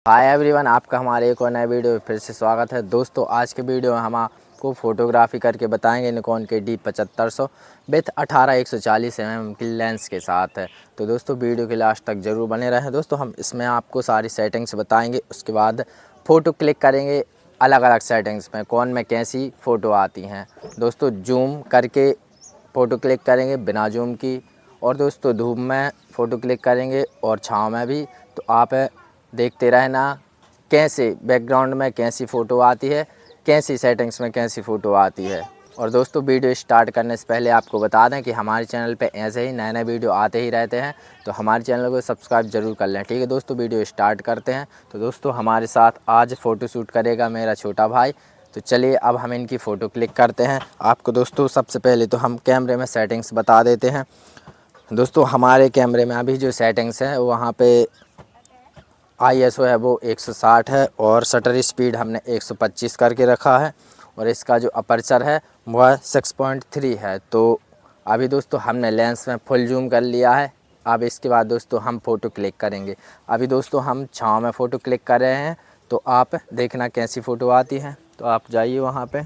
Hi everyone, आपका हमारे एक और नए वीडियो में फिर से स्वागत है। दोस्तों आज के वीडियो में हम आपको फ़ोटोग्राफी करके बताएंगे निकॉन के D7500 विथ 18-140 mm की लेंस के साथ है। तो दोस्तों वीडियो के लास्ट तक ज़रूर बने रहें। दोस्तों हम इसमें आपको सारी सेटिंग्स बताएंगे, उसके बाद फ़ोटो क्लिक करेंगे अलग अलग सेटिंग्स में कौन में कैसी फ़ोटो आती हैं। दोस्तों जूम करके फ़ोटो क्लिक करेंगे बिना जूम की, और दोस्तों धूप में फ़ोटो क्लिक करेंगे और छाँव में भी। तो आप देखते रहना कैसे बैकग्राउंड में कैसी फ़ोटो आती है, कैसी सेटिंग्स में कैसी फ़ोटो आती है। और दोस्तों वीडियो स्टार्ट करने से पहले आपको बता दें कि हमारे चैनल पे ऐसे ही नए नए वीडियो आते ही रहते हैं, तो हमारे चैनल को सब्सक्राइब ज़रूर कर लें। ठीक है दोस्तों, वीडियो स्टार्ट करते हैं। तो दोस्तों हमारे साथ आज फ़ोटो शूट करेगा मेरा छोटा भाई। तो चलिए अब हम इनकी फ़ोटो क्लिक करते हैं। आपको दोस्तों सबसे पहले तो हम कैमरे में सेटिंग्स बता देते हैं। दोस्तों हमारे कैमरे में अभी जो सेटिंग्स हैं वहाँ पे ISO है वो 160 है, और शटर स्पीड हमने 125 करके रखा है, और इसका जो अपर्चर है वह 6.3 है। तो अभी दोस्तों हमने लेंस में फुल जूम कर लिया है। अब इसके बाद दोस्तों हम फ़ोटो क्लिक करेंगे। अभी दोस्तों हम छाँव में फ़ोटो क्लिक कर रहे हैं, तो आप देखना कैसी फ़ोटो आती है। तो आप जाइए वहाँ पे।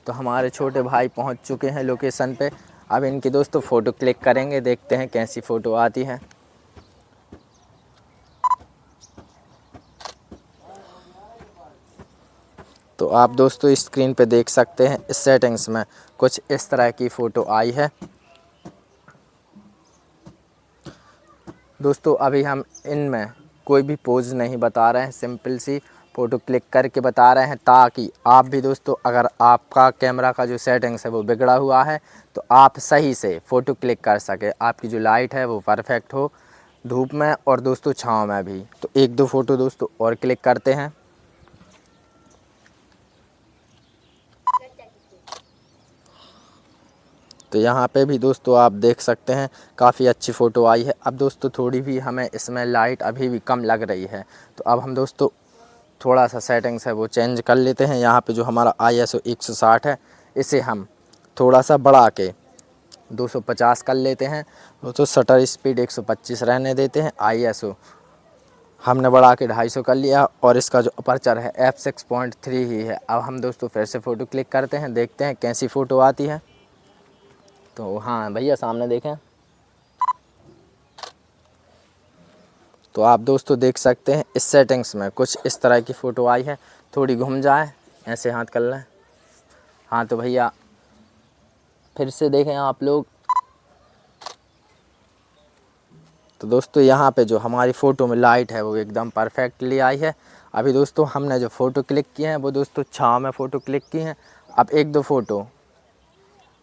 तो हमारे छोटे भाई पहुँच चुके हैं लोकेशन पे। अब इनकी दोस्तों फ़ोटो क्लिक करेंगे, देखते हैं कैसी फ़ोटो आती है। तो आप दोस्तों स्क्रीन पे देख सकते हैं इस सेटिंग्स में कुछ इस तरह की फ़ोटो आई है। दोस्तों अभी हम इनमें कोई भी पोज नहीं बता रहे हैं, सिंपल सी फ़ोटो क्लिक करके बता रहे हैं, ताकि आप भी दोस्तों अगर आपका कैमरा का जो सेटिंग्स है वो बिगड़ा हुआ है तो आप सही से फ़ोटो क्लिक कर सके, आपकी जो लाइट है वो परफेक्ट हो धूप में और दोस्तों छाँव में भी। तो एक दो फ़ोटो दोस्तों और क्लिक करते हैं। तो यहाँ पे भी दोस्तों आप देख सकते हैं काफ़ी अच्छी फ़ोटो आई है। अब दोस्तों थोड़ी भी हमें इसमें लाइट अभी भी कम लग रही है, तो अब हम दोस्तों थोड़ा सा सेटिंग्स है वो चेंज कर लेते हैं। यहाँ पे जो हमारा ISO 160 है इसे हम थोड़ा सा बढ़ा के 250 कर लेते हैं। तो शटर स्पीड 125 रहने देते हैं। ISO हमने बढ़ा के 250 कर लिया, और इसका जो अपर्चर है f6.3 ही है। अब हम दोस्तों फिर से फ़ोटो क्लिक करते हैं, देखते हैं कैसी फ़ोटो आती है। तो हाँ भैया सामने देखें। तो आप दोस्तों देख सकते हैं इस सेटिंग्स में कुछ इस तरह की फ़ोटो आई है। थोड़ी घूम जाए, ऐसे हाथ कर लें। हाँ तो भैया फिर से देखें आप लोग। तो दोस्तों यहाँ पे जो हमारी फ़ोटो में लाइट है वो एकदम परफेक्टली आई है। अभी दोस्तों हमने जो फ़ोटो क्लिक किए हैं वो दोस्तों छाँव में फ़ोटो क्लिक की हैं। अब एक दो फ़ोटो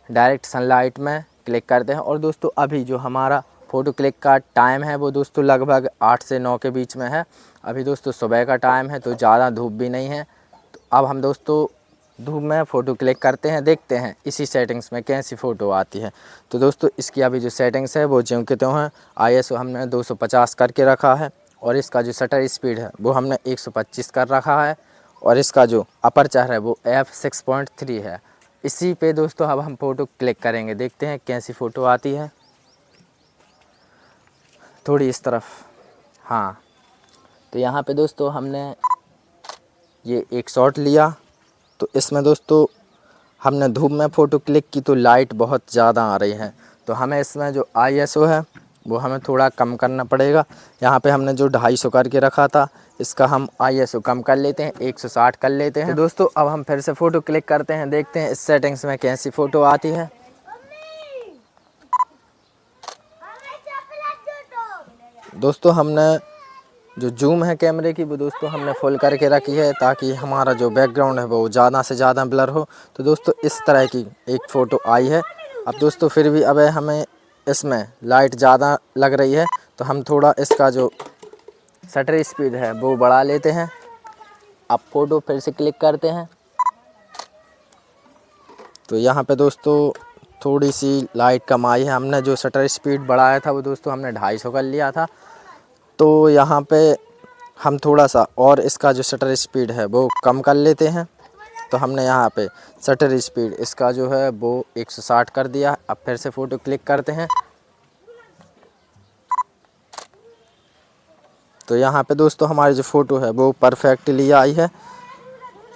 डायरेक्ट सनलाइट में क्लिक करते हैं। और दोस्तों अभी जो हमारा फ़ोटो क्लिक का टाइम है वो दोस्तों लगभग 8 से 9 के बीच में है। अभी दोस्तों सुबह का टाइम है, तो ज़्यादा धूप भी नहीं है। तो अब हम दोस्तों धूप में फ़ोटो क्लिक करते हैं, देखते हैं इसी सेटिंग्स में कैसी फ़ोटो आती है। तो दोस्तों इसकी अभी जो सेटिंग्स है वो ज्यों के त्यों हैं। ISO हमने 250 करके रखा है, और इसका जो शटर स्पीड है वो हमने 125 कर रखा है, और इसका जो अपर्चर है वो f6.3 है। इसी पे दोस्तों अब हम फ़ोटो क्लिक करेंगे, देखते हैं कैसी फ़ोटो आती है। थोड़ी इस तरफ, हाँ। तो यहाँ पे दोस्तों हमने ये एक शॉट लिया। तो इसमें दोस्तों हमने धूप में फ़ोटो क्लिक की तो लाइट बहुत ज़्यादा आ रही है, तो हमें इसमें जो ISO है वो हमें थोड़ा कम करना पड़ेगा। यहाँ पे हमने जो 250 करके रखा था इसका हम ISO कम कर लेते हैं, 160 कर लेते हैं। तो दोस्तों अब हम फिर से फ़ोटो क्लिक करते हैं, देखते हैं इस सेटिंग्स में कैसी फ़ोटो आती है। दोस्तों हमने जो जूम है कैमरे की वो दोस्तों हमने फुल करके रखी है, ताकि हमारा जो बैकग्राउंड है वो ज़्यादा से ज़्यादा ब्लर हो। तो दोस्तों इस तरह की एक फ़ोटो आई है। अब दोस्तों फिर भी अब हमें इसमें लाइट ज़्यादा लग रही है, तो हम थोड़ा इसका जो शटर स्पीड है वो बढ़ा लेते हैं। अब फ़ोटो फिर से क्लिक करते हैं। तो यहाँ पे दोस्तों थोड़ी सी लाइट कम आई है। हमने जो शटर स्पीड बढ़ाया था वो दोस्तों हमने 250 कर लिया था। तो यहाँ पे हम थोड़ा सा और इसका जो शटर स्पीड है वो कम कर लेते हैं। तो हमने यहाँ पे शटर स्पीड इसका जो है वो 160 कर दिया। अब फिर से फ़ोटो क्लिक करते हैं, तो यहाँ पे दोस्तों हमारी जो फ़ोटो है वो परफेक्टली आई है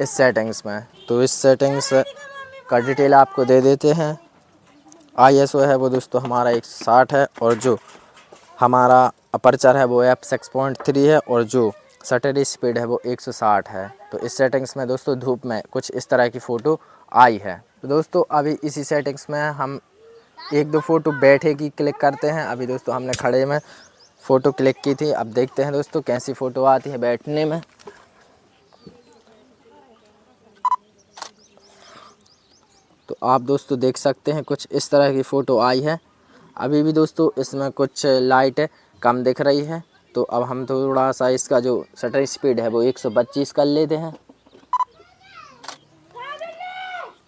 इस सेटिंग्स में। तो इस सेटिंग्स का डिटेल आपको दे देते हैं। ISO है वो दोस्तों हमारा 160 है और जो हमारा अपर्चर है वो f6.3 है और जो शटर स्पीड है वो 160 है। तो इस सेटिंग्स में दोस्तों धूप में कुछ इस तरह की फ़ोटो आई है। तो दोस्तों अभी इसी सेटिंग्स में हम एक दो फ़ोटो बैठे की क्लिक करते हैं। अभी दोस्तों हमने खड़े में फ़ोटो क्लिक की थी, अब देखते हैं दोस्तों कैसी फ़ोटो आती है बैठने में। तो आप दोस्तों देख सकते हैं कुछ इस तरह की फ़ोटो आई है। अभी भी दोस्तों इसमें कुछ लाइट कम दिख रही है, तो अब हम थोड़ा सा इसका जो शटर स्पीड है वो 125 कर लेते हैं।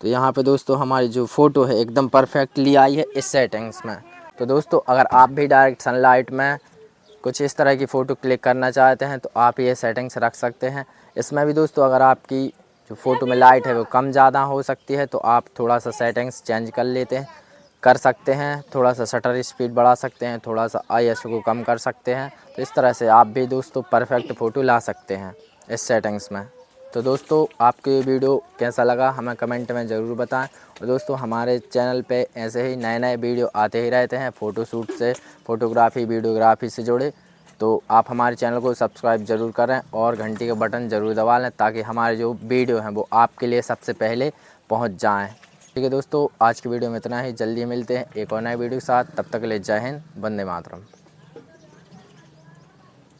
तो यहाँ पे दोस्तों हमारी जो फ़ोटो है एकदम परफेक्टली आई है इस सेटिंग्स में। तो दोस्तों अगर आप भी डायरेक्ट सनलाइट में कुछ इस तरह की फ़ोटो क्लिक करना चाहते हैं तो आप ये सेटिंग्स रख सकते हैं। इसमें भी दोस्तों अगर आपकी जो फ़ोटो में लाइट है वो कम ज़्यादा हो सकती है तो आप थोड़ा सा सेटिंग्स चेंज कर सकते हैं। थोड़ा सा शटर स्पीड बढ़ा सकते हैं, थोड़ा सा ISO को कम कर सकते हैं। तो इस तरह से आप भी दोस्तों परफेक्ट फ़ोटो ला सकते हैं इस सेटिंग्स में। तो दोस्तों आपको ये वीडियो कैसा लगा हमें कमेंट में ज़रूर बताएं। और दोस्तों हमारे चैनल पे ऐसे ही नए नए वीडियो आते ही रहते हैं फ़ोटोशूट से, फ़ोटोग्राफ़ी वीडियोग्राफ़ी से जुड़े। तो आप हमारे चैनल को सब्सक्राइब ज़रूर करें और घंटी का बटन ज़रूर दबा लें ताकि हमारे जो वीडियो हैं वो आपके लिए सबसे पहले पहुंच जाएं। ठीक है दोस्तों, आज की वीडियो में इतना ही। जल्दी मिलते हैं एक और नए वीडियो के साथ। तब तक के लिए जय हिंद, वंदे मातरम।